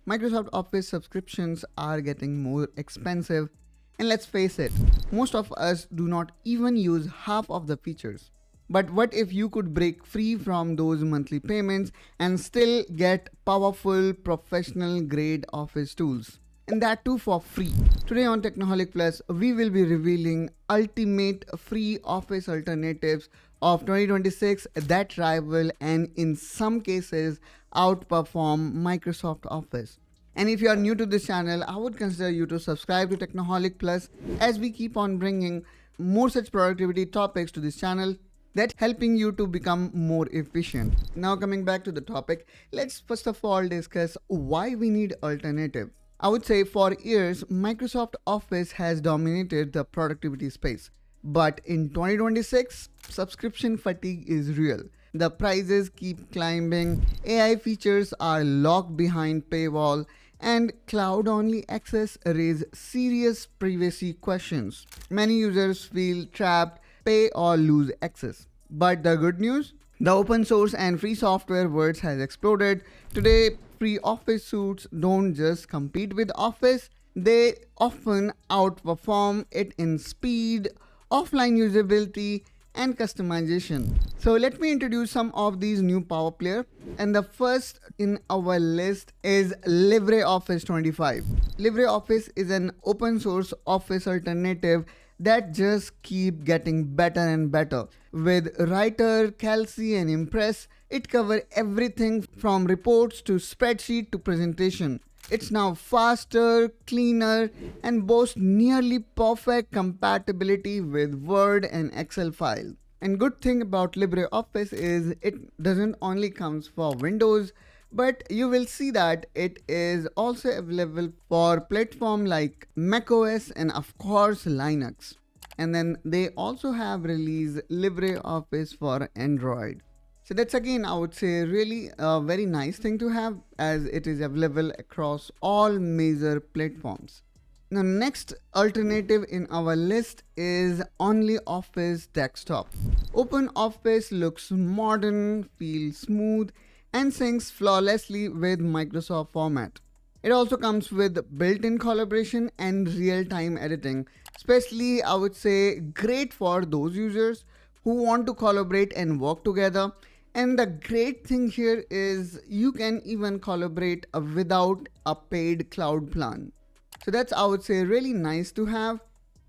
Microsoft Office subscriptions are getting more expensive, and let's face it, most of us do not even use half of the features. But what if you could break free from those monthly payments and still get powerful professional grade Office tools? And that too for free. Today on Technoholic Plus, we will be revealing ultimate free Office alternatives of 2026 that rival and in some cases outperform Microsoft Office. And if you are new to this channel, I would consider you to subscribe to Technoholic Plus as we keep on bringing more such productivity topics to this channel that helping you to become more efficient. Now coming back to the topic, let's first of all discuss why we need alternative. I would say for years, Microsoft Office has dominated the productivity space. But in 2026, subscription fatigue is real. The prices keep climbing, AI features are locked behind paywall, and cloud-only access raise serious privacy questions. Many users feel trapped, pay or lose access. But the good news? The open source and free software world has exploded. Today, free Office suites don't just compete with Office, they often outperform it in speed, offline usability, and customization. So let me introduce some of these new power players. And the first in our list is LibreOffice 25. LibreOffice is an open source Office alternative that just keep getting better and better. With Writer, Calci, and Impress, it covers everything from reports to spreadsheet to presentation. It's now faster, cleaner, and boasts nearly perfect compatibility with Word and Excel files. And good thing about LibreOffice is it doesn't only comes for Windows, but you will see that it is also available for platforms like macOS and of course Linux. And then they also have released LibreOffice for Android. So that's again, I would say, really a very nice thing to have as it is available across all major platforms. Now, next alternative in our list is ONLYOFFICE Desktop. OpenOffice looks modern, feels smooth, and syncs flawlessly with Microsoft format. It also comes with built-in collaboration and real-time editing, especially I would say great for those users who want to collaborate and work together. And the great thing here is you can even collaborate without a paid cloud plan. So that's, I would say, really nice to have.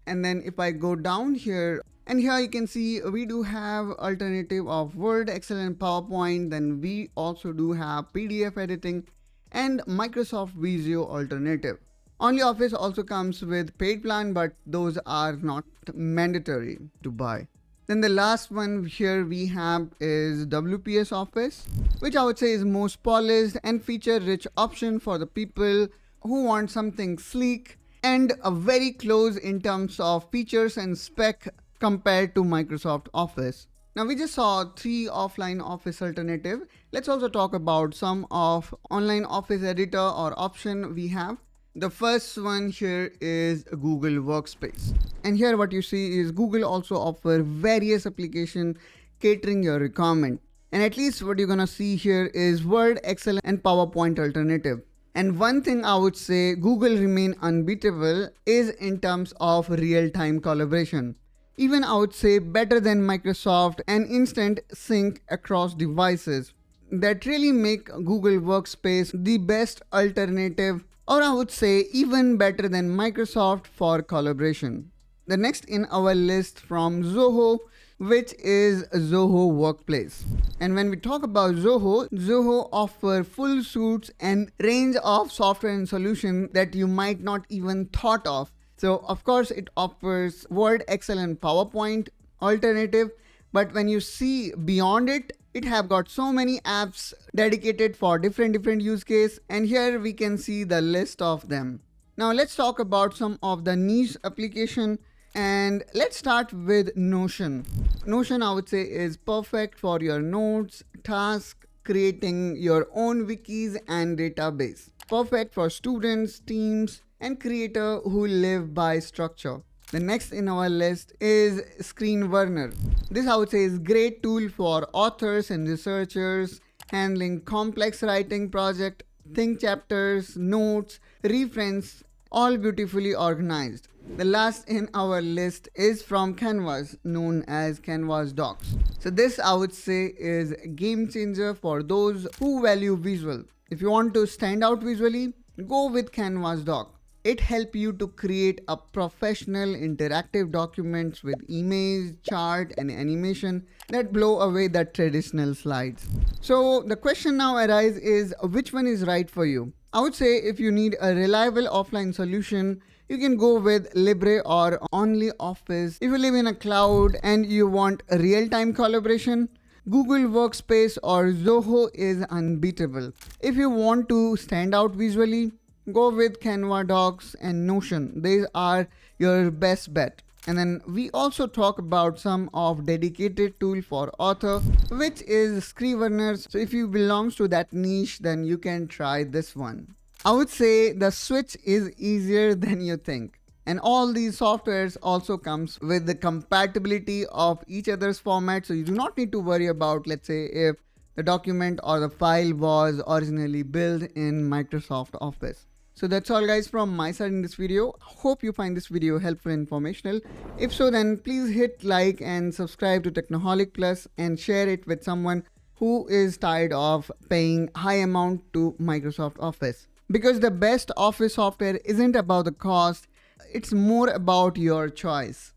And then if I go down here, and here you can see we do have alternative of Word, Excel, and PowerPoint. Then we also do have PDF editing and Microsoft Visio alternative. OnlyOffice also comes with paid plan, but those are not mandatory to buy. Then the last one here we have is WPS Office, which I would say is most polished and feature-rich option for the people who want something sleek and a very close in terms of features and spec compared to Microsoft Office. Now we just saw 3 offline Office alternative. Let's also talk about some of online Office editor or option we have. The first one here is Google Workspace. And here what you see is Google also offer various applications catering your requirement. And at least what you're gonna see here is Word, Excel, and PowerPoint alternative. And one thing I would say Google remain unbeatable is in terms of real-time collaboration. Even I would say better than Microsoft and instant sync across devices. That really make Google Workspace the best alternative, or I would say even better than Microsoft for collaboration. The next in our list from Zoho, which is Zoho Workplace. And when we talk about Zoho, Zoho offer full suites and range of software and solutions that you might not even thought of. So of course it offers Word, Excel, and PowerPoint alternative, but when you see beyond it, it have got so many apps dedicated for different use case, and here we can see the list of them. Now let's talk about some of the niche application, and let's start with Notion. Notion I would say is perfect for your notes, tasks, creating your own wikis and database. Perfect for students, teams, and creators who live by structure. The next in our list is Scrivener. This I would say is great tool for authors and researchers handling complex writing project. think chapters, notes, reference, all beautifully organized. The last in our list is from Canvas, known as Canva Docs. So this, I would say, is a game changer for those who value visual. If you want to stand out visually, go with Canva Docs. It helps you to create a professional interactive documents with image, chart and animation that blow away the traditional slides. So the question now arises is which one is right for you? I would say if you need a reliable offline solution, you can go with Libre or ONLYOFFICE. If you live in a cloud and you want a real-time collaboration, Google Workspace or Zoho is unbeatable. If you want to stand out visually, go with Canva Docs and Notion. These are your best bet. And then we also talk about some of dedicated tool for author, which is Scrivener. So if you belongs to that niche, then you can try this one. I would say the switch is easier than you think. And all these softwares also comes with the compatibility of each other's format. So you do not need to worry about, let's say, if the document or the file was originally built in Microsoft Office. So that's all guys from my side in this video. Hope you find this video helpful and informational. If so, then please hit like and subscribe to Technoholic Plus and share it with someone who is tired of paying high amount to Microsoft Office. Because the best Office software isn't about the cost, it's more about your choice.